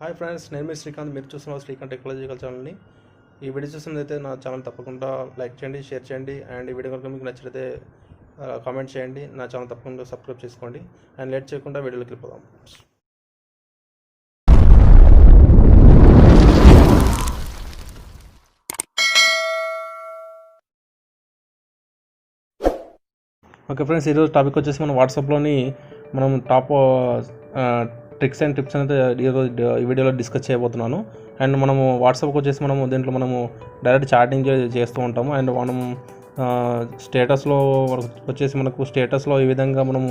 Hi friends, నేను మీ శ్రీకాంత్. మీరు చూస్తున్న శ్రీకాంత్ టెక్లాజికల్ ఛానల్ని. ఈ వీడియో చూసినట్లయితే నా ఛానల్ తప్పకుండా లైక్ చేయండి, షేర్ చేయండి. అండ్ ఈ వీడియో కనుక మీకు నచ్చితే కామెంట్ చేయండి. నా ఛానల్ తప్పకుండా సబ్స్క్రైబ్ చేసుకోండి. అండ్ లేట్ చేయకుండా వీడియోలోకి వెళ్ళిపోదాం. ఓకే ఫ్రెండ్స్, ఈరోజు టాపిక్ వచ్చేసి మనం వాట్సాప్లోని మనం టాప్ ట్రిక్స్ అండ్ టిప్స్ అనేది ఈరోజు ఈ వీడియోలో డిస్కస్ చేయబోతున్నాను. అండ్ మనము వాట్సాప్కి వచ్చేసి మనము దీంట్లో మనము డైరెక్ట్ చాటింగ్ చేస్తూ ఉంటాము. అండ్ మనము స్టేటస్లో వచ్చేసి మనకు స్టేటస్లో ఈ విధంగా మనము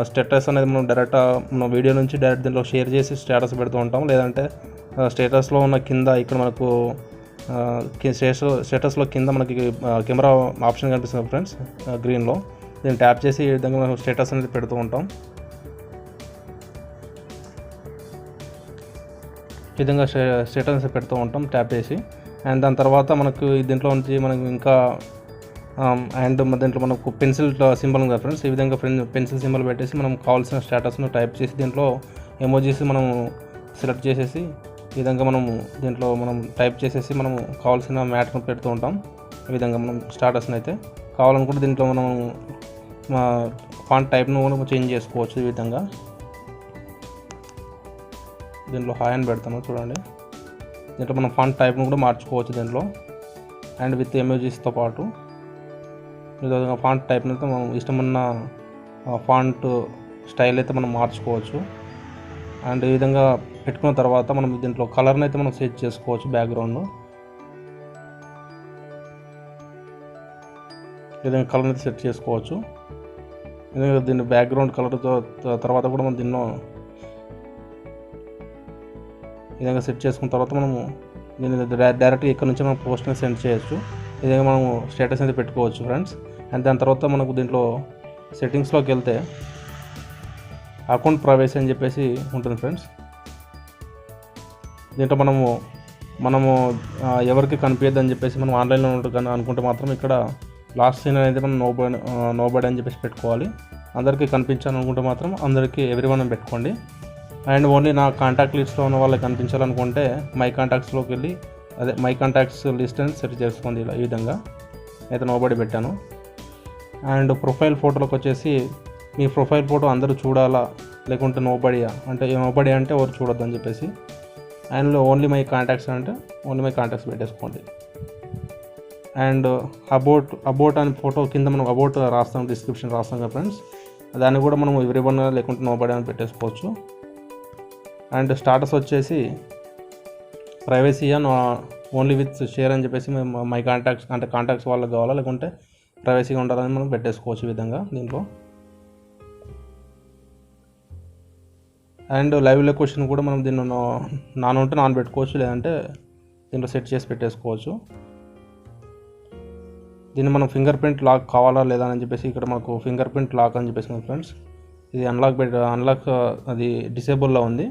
స్టేటస్ అనేది మనం డైరెక్ట్ మన వీడియో నుంచి డైరెక్ట్ దీంట్లో షేర్ చేసి స్టేటస్ పెడుతూ ఉంటాం. లేదంటే స్టేటస్లో ఉన్న కింద ఇక్కడ మనకు స్టేటస్లో కింద మనకి కెమెరా ఆప్షన్ కనిపిస్తుంది ఫ్రెండ్స్, గ్రీన్లో. దీన్ని ట్యాప్ చేసి ఈ విధంగా మనం స్టేటస్ అనేది పెడుతూ ఉంటాం. ఈ విధంగా స్టేటస్ పెడుతూ ఉంటాం ట్యాప్ చేసి. అండ్ దాని తర్వాత మనకు దీంట్లో నుంచి మనకు ఇంకా అండ్ దీంట్లో మనకు పెన్సిల్ సింబల్ ఉంది ఫ్రెండ్స్. ఈ విధంగా పెన్సిల్ సింబల్ పెట్టేసి మనం కావాల్సిన స్టేటస్ను టైప్ చేసి దీంట్లో ఎమోజీస్ మనం సెలెక్ట్ చేసేసి ఈ విధంగా మనము దీంట్లో మనం టైప్ చేసేసి మనము కావాల్సిన మ్యాటర్ను పెడుతూ ఉంటాం. ఈ విధంగా మనం స్టేటస్ని అయితే కావాలనుకుంటే దీంట్లో మనం ఫాంట్ టైప్ను కూడా చేంజ్ చేసుకోవచ్చు. ఈ విధంగా దీంట్లో హాయ్ అని పెడతాను చూడండి. దీంట్లో మనం ఫాంట్ టైప్ను కూడా మార్చుకోవచ్చు దీంట్లో, అండ్ విత్ ఎమోజీస్తో పాటు. ఈ విధంగా ఫాంట్ టైప్ని అయితే మనం ఇష్టమున్న ఫాంట్ స్టైల్ అయితే మనం మార్చుకోవచ్చు. అండ్ ఈ విధంగా పెట్టుకున్న తర్వాత మనం దీంట్లో కలర్ని అయితే మనం సెట్ చేసుకోవచ్చు. బ్యాక్గ్రౌండ్ ఈ విధంగా కలర్ని అయితే సెట్ చేసుకోవచ్చు. దీన్ని బ్యాక్గ్రౌండ్ కలర్తో తర్వాత కూడా మనం దీన్ని ఈ విధంగా సెట్ చేసుకున్న తర్వాత మనము దీన్ని డైరెక్ట్గా ఇక్కడ నుంచి మనం పోస్ట్ని సెండ్ చేయొచ్చు. ఈ విధంగా మనము స్టేటస్ అయితే పెట్టుకోవచ్చు ఫ్రెండ్స్. అండ్ దాని తర్వాత మనకు దీంట్లో సెట్టింగ్స్లోకి వెళ్తే అకౌంట్ ప్రైవసీ అని చెప్పేసి ఉంటుంది ఫ్రెండ్స్. దీంట్లో మనము ఎవరికి కనిపించద్దని చెప్పేసి మనం ఆన్లైన్లో ఉంటుంది అనుకుంటే మాత్రం ఇక్కడ లాస్ట్ సీన్ అనేది మనం నోబడి అని చెప్పేసి పెట్టుకోవాలి. అందరికీ కనిపించాలనుకుంటే మాత్రం అందరికీ ఎవ్రీవన్ అని పెట్టుకోండి. అండ్ ఓన్లీ నా కాంటాక్ట్ లిస్ట్లో ఉన్న వాళ్ళకి కనిపించాలనుకుంటే మై కాంటాక్ట్స్లోకి వెళ్ళి మై కాంటాక్ట్స్ లిస్ట్ అని సెట్ చేసుకోండి. ఇలా ఈ విధంగా అయితే నోబడి పెట్టాను. అండ్ ప్రొఫైల్ ఫోటోలోకి వచ్చేసి మీ ప్రొఫైల్ ఫోటో అందరూ చూడాలా లేకుంటే నోబడియా అంటే నోబడి అంటే ఎవరు చూడొద్దు అని చెప్పేసి. అండ్ ఓన్లీ మై కాంటాక్ట్స్ అంటే ఓన్లీ మై కాంటాక్ట్స్ పెట్టేసుకోండి. అండ్ అబౌట్ అని ఫోటో కింద మనం అబౌట్ రాస్తాం, డిస్క్రిప్షన్ రాస్తాం కదా ఫ్రెండ్స్. దాన్ని కూడా మనం ఎవ్రీవన్ లేకుంటే నోబడి అని పెట్టేసుకోవచ్చు. అండ్ స్టాటస్ వచ్చేసి privacy and only with share అని చెప్పేసి మై కాంటాక్ట్స్ అంటే కాంటాక్ట్స్ వాళ్ళకి కావాలా లేకుంటే ప్రైవసీగా ఉండాలని మనం పెట్టేసుకోవచ్చు ఈ విధంగా దీంట్లో. అండ్ లైవ్ లొకేషన్ కూడా మనం దీన్ని ఉంటే నాన్ పెట్టుకోవచ్చు, లేదంటే దీంట్లో సెట్ చేసి పెట్టేసుకోవచ్చు. దీన్ని మనం ఫింగర్ ప్రింట్ లాక్ కావాలా లేదా అని చెప్పేసి ఇక్కడ మనకు ఫింగర్ ప్రింట్ లాక్ అని చెప్పేసి ఫ్రెండ్స్. ఇది అన్లాక్ అది డిసేబుల్లో ఉంది.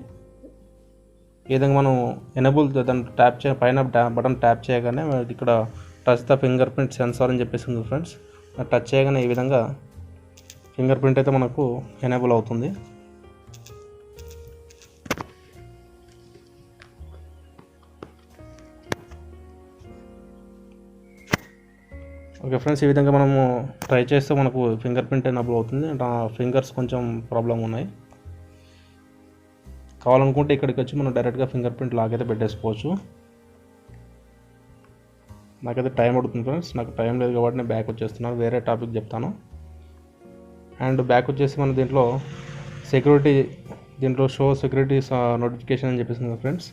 ఈ విధంగా మనం ఎనేబుల్ దాన్ని పైన బటన్ ట్యాప్ చేయగానే ఇక్కడ touch the finger print censor అని చెప్పేసి ఉంది ఫ్రెండ్స్. టచ్ చేయగానే ఈ విధంగా ఫింగర్ ప్రింట్ అయితే మనకు ఎనేబుల్ అవుతుంది. ఓకే ఫ్రెండ్స్, ఈ విధంగా మనము ట్రై చేస్తే మనకు ఫింగర్ ప్రింట్ ఎనేబుల్ అవుతుంది. నా ఫింగర్స్ కొంచెం ప్రాబ్లం ఉన్నాయి. కావాలనుకుంటే ఇక్కడికి వచ్చి మనం డైరెక్ట్గా ఫింగర్ ప్రింట్ లాక్ అయితే పెట్టేసుకోవచ్చు. నాకైతే టైం పడుతుంది ఫ్రెండ్స్, నాకు టైం లేదు కాబట్టి నేను బ్యాక్ వచ్చేస్తున్నాను, వేరే టాపిక్ చెప్తాను. అండ్ బ్యాక్ వచ్చేసి మనం దీంట్లో షో సెక్యూరిటీ నోటిఫికేషన్ అని చెప్పేసి ఫ్రెండ్స్.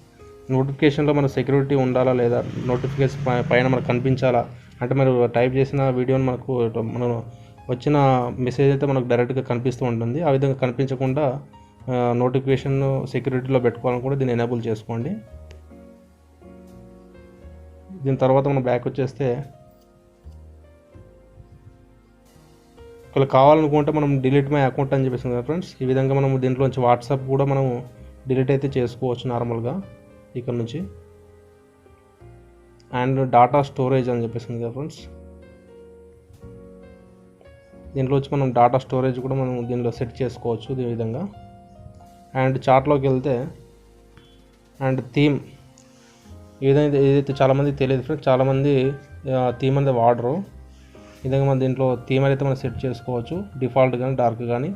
నోటిఫికేషన్లో మన సెక్యూరిటీ ఉండాలా లేదా, నోటిఫికేషన్ పైన మనకు కనిపించాలా అంటే మీరు టైప్ చేసిన వీడియోని మనం వచ్చిన మెసేజ్ అయితే మనకు డైరెక్ట్గా కనిపిస్తూ ఉంటుంది. ఆ విధంగా కనిపించకుండా నోటిఫికేషన్ సెక్యూరిటీలో పెట్టుకోవాలని కూడా దీన్ని ఎనేబుల్ చేసుకోండి. దీని తర్వాత మనం బ్యాక్ వచ్చేస్తే ఒకవేళ కావాలనుకుంటే మనం డిలీట్ మై అకౌంట్ అని చెప్పేసి కదా ఫ్రెండ్స్. ఈ విధంగా మనం దీంట్లోంచి వాట్సాప్ కూడా మనం డిలీట్ అయితే చేసుకోవచ్చు నార్మల్గా ఇక్కడ నుంచి. అండ్ డాటా స్టోరేజ్ అని చెప్పేసి కదా ఫ్రెండ్స్. దీంట్లో వచ్చి మనం డాటా స్టోరేజ్ కూడా మనం దీనిలో సెట్ చేసుకోవచ్చు ఈ విధంగా. అండ్ చార్ట్లోకి వెళ్తే అండ్ థీమ్ ఏదైతే చాలామందికి తెలియదు ఫ్రెండ్స్, చాలామంది థీమ్ అనేది వాడరు. ఈ విధంగా మనం దీంట్లో థీమ్ అయితే మనం సెట్ చేసుకోవచ్చు, డిఫాల్ట్ కానీ డార్క్ కానీ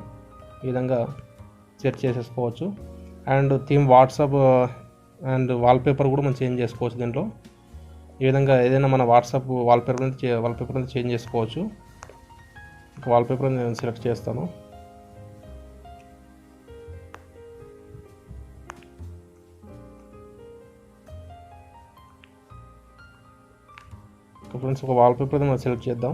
ఈ విధంగా సెట్ చేసేసుకోవచ్చు. And theme WhatsApp and wallpaper కూడా మనం చేంజ్ చేసుకోవచ్చు దీంట్లో. ఈ విధంగా ఏదైనా మన వాట్సాప్ వాల్పేపర్ అనేది చేంజ్ చేసుకోవచ్చు. వాల్పేపర్ నేను సెలెక్ట్ చేస్తాను. ఫ్రెండ్స్ ఒక వాల్పేపర్ మనం సెలెక్ట్ చేద్దాం.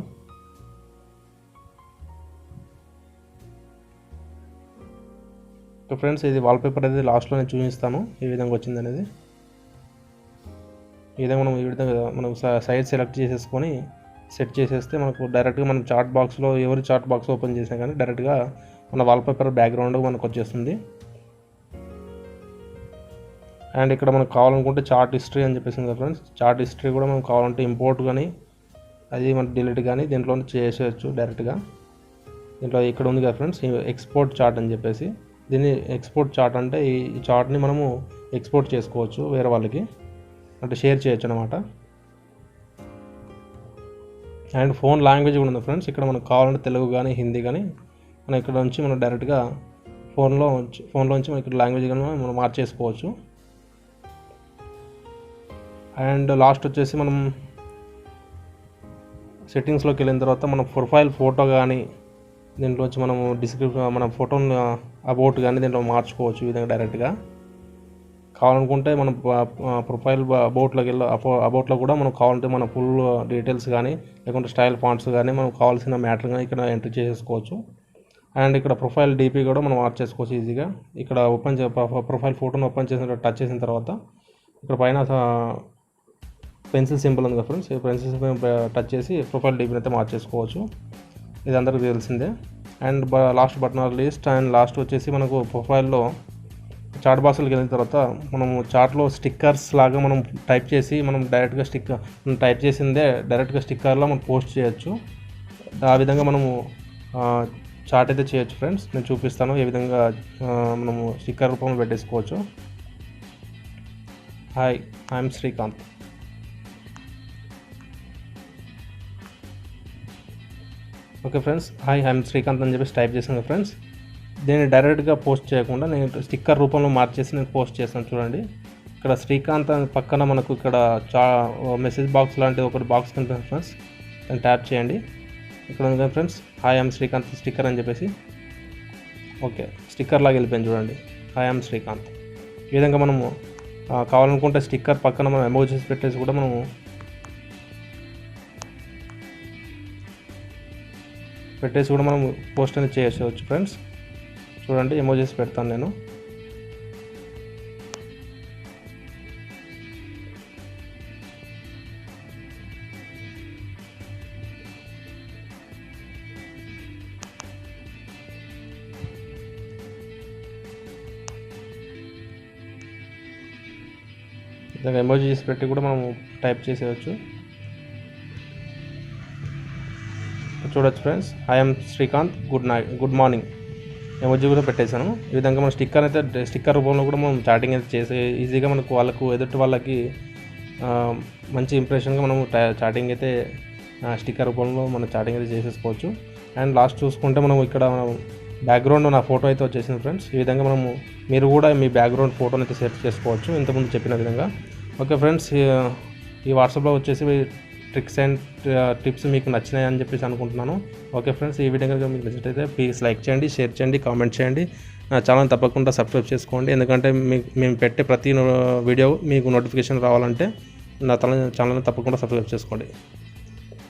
ఫ్రెండ్స్ ఇది వాల్పేపర్ అనేది లాస్ట్లో నేను చూపిస్తాను ఏ విధంగా వచ్చింది అనేది. ఈ విధంగా మనం సైడ్ సెలెక్ట్ చేసేసుకొని సెట్ చేసేస్తే మనకు డైరెక్ట్గా మనం చాట్ బాక్స్లో ఎవరి చాట్ బాక్స్ ఓపెన్ చేసినా కానీ డైరెక్ట్గా మన వాల్పేపర్ బ్యాక్గ్రౌండ్ మనకు వచ్చేస్తుంది. అండ్ ఇక్కడ మనకు కావాలనుకుంటే చార్ట్ హిస్టరీ అని చెప్పేసి కదా ఫ్రెండ్స్, చార్ట్ హిస్టరీ కూడా మనం కావాలంటే ఇంపోర్ట్ కానీ అది మన డిలీట్ కానీ దీంట్లో చేసేయచ్చు డైరెక్ట్గా. దీంట్లో ఇక్కడ ఉంది కదా ఫ్రెండ్స్ ఎక్స్పోర్ట్ చార్ట్ అని చెప్పేసి, దీన్ని ఎక్స్పోర్ట్ చార్ట్ అంటే ఈ చార్ట్ని మనము ఎక్స్పోర్ట్ చేసుకోవచ్చు వేరే వాళ్ళకి, అంటే షేర్ చేయొచ్చు అనమాట. అండ్ ఫోన్ లాంగ్వేజ్ కూడా ఉంది ఫ్రెండ్స్, ఇక్కడ మనకు కావాలంటే తెలుగు కానీ హిందీ కానీ మనం ఇక్కడ నుంచి మనం డైరెక్ట్గా ఫోన్లోంచి మనం ఇక్కడ లాంగ్వేజ్ కానీ మనం మార్చేసుకోవచ్చు. అండ్ లాస్ట్ వచ్చేసి మనం సెట్టింగ్స్లోకి వెళ్ళిన తర్వాత మన ప్రొఫైల్ ఫోటో కానీ దీంట్లోంచి మనము మన ఫోటోని అబౌట్ కానీ దీంట్లో మార్చుకోవచ్చు ఈ విధంగా డైరెక్ట్గా. కావాలనుకుంటే మనం ప్రొఫైల్ అబౌట్లో కూడా మనం కావాలంటే మన ఫుల్ డీటెయిల్స్ కానీ లేకుంటే స్టైల్ ఫాంట్స్ కానీ మనం కావాల్సిన మ్యాటర్ కానీ ఇక్కడ ఎంటర్ చేసేసుకోవచ్చు. అండ్ ఇక్కడ ప్రొఫైల్ డీపీ కూడా మనం మార్చేసుకోవచ్చు ఈజీగా. ఇక్కడ ప్రొఫైల్ ఫోటోని ఓపెన్ చేసిన టచ్ చేసిన తర్వాత ఇక్కడ పైన పెన్సిల్ సింబల్ ఉంది కదా ఫ్రెండ్స్, ఈ పెన్సిల్ సింబల్ టచ్ చేసి ప్రొఫైల్ డీపీని అయితే మార్చేసుకోవచ్చు. ఇది అందరికీ తెలిసిందే. And last but not least and last వచ్చేసి మనకు ప్రొఫైల్లో చాట్ బాక్స్లోకి వెళ్ళిన తర్వాత మనము చాట్లో స్టిక్కర్స్ లాగా మనం టైప్ చేసి మనం డైరెక్ట్గా టైప్ చేసిందే డైరెక్ట్గా స్టిక్కర్లో మనం పోస్ట్ చేయొచ్చు. ఆ విధంగా మనము చాట్ అయితే చేయొచ్చు ఫ్రెండ్స్. నేను చూపిస్తాను ఏ విధంగా మనము స్టిక్కర్ రూపంలో పెట్టేసుకోవచ్చు. Hi, I'm Srikanth. Okay friends, hi I'm Srikanth అని చెప్పేసి టైప్ చేశాను ఫ్రెండ్స్. దీన్ని డైరెక్ట్గా పోస్ట్ చేయకుండా నేను స్టిక్కర్ రూపంలో మార్చేసి నేను పోస్ట్ చేస్తాను. చూడండి ఇక్కడ శ్రీకాంత్ పక్కన మనకు ఇక్కడ మెసేజ్ బాక్స్ లాంటి ఒకటి బాక్స్ కనిపిస్తుంది ఫ్రెండ్స్, దాన్ని ట్యాప్ చేయండి. ఇక్కడ ఉంది కదా friends hi I'm Srikanth sticker అని చెప్పేసి, ఓకే స్టిక్కర్ లాగా వెళ్ళిపోయింది చూడండి హాయ్ ఐఎమ్ శ్రీకాంత్. ఈ విధంగా మనము కావాలనుకుంటే స్టిక్కర్ పక్కన మనం ఎమోజీస్ పెట్టేసి కూడా మనము మనం పోస్ట్ అనేది చేయవచ్చు ఫ్రెండ్స్. చూడండి ఎమోజీస్ పెడతాను నేను. ఇలాగ ఎమోజీస్ పెట్టి కూడా మనం టైప్ చేసేయచ్చు. చూడొచ్చు friends I'm Srikanth good morning emoji కూడా పెట్టేశాను. ఈ విధంగా మనం స్టిక్కర్ రూపంలో కూడా మనం చాటింగ్ అయితే చేసే ఈజీగా మనకు ఎదుటి వాళ్ళకి మంచి ఇంప్రెషన్గా మనం చాటింగ్ అయితే స్టిక్కర్ రూపంలో మనం చాటింగ్ అయితే చేసేసుకోవచ్చు. అండ్ లాస్ట్ చూసుకుంటే మనం ఇక్కడ బ్యాక్గ్రౌండ్ నా ఫోటో అయితే వచ్చేసింది ఫ్రెండ్స్. ఈ విధంగా మీరు కూడా మీ బ్యాక్గ్రౌండ్ ఫోటోని అయితే సెట్ చేసుకోవచ్చు ఇంతకుముందు చెప్పిన విధంగా. ఓకే ఫ్రెండ్స్, ఈ వాట్సాప్లో వచ్చేసి ట్రిక్స్ అండ్ టిప్స్ మీకు నచ్చినాయని చెప్పేసి అనుకుంటున్నాను. ఓకే ఫ్రెండ్స్, ఈ వీడియో కనుక మీకు నచ్చినట్లయితే ప్లీజ్ లైక్ చేయండి, షేర్ చేయండి, కామెంట్ చేయండి. నా ఛానల్ తప్పకుండా సబ్స్క్రైబ్ చేసుకోండి, ఎందుకంటే మేము పెట్టే ప్రతి వీడియో మీకు నోటిఫికేషన్ రావాలంటే నా ఛానల్ని తప్పకుండా సబ్స్క్రైబ్ చేసుకోండి.